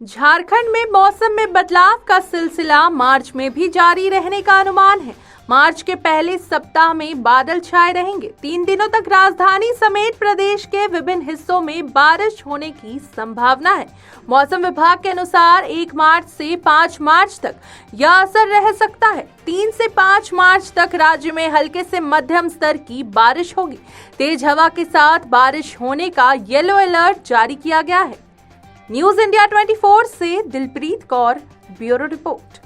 झारखंड में मौसम में बदलाव का सिलसिला मार्च में भी जारी रहने का अनुमान है। मार्च के पहले सप्ताह में बादल छाए रहेंगे। 3 दिनों तक राजधानी समेत प्रदेश के विभिन्न हिस्सों में बारिश होने की संभावना है। मौसम विभाग के अनुसार 1 मार्च से 5 मार्च तक यह असर रह सकता है। 3 से 5 मार्च तक राज्य में हल्के से मध्यम स्तर की बारिश होगी। तेज हवा के साथ बारिश होने का येलो अलर्ट जारी किया गया है। न्यूज इंडिया 24 से दिलप्रीत कौर, ब्यूरो रिपोर्ट।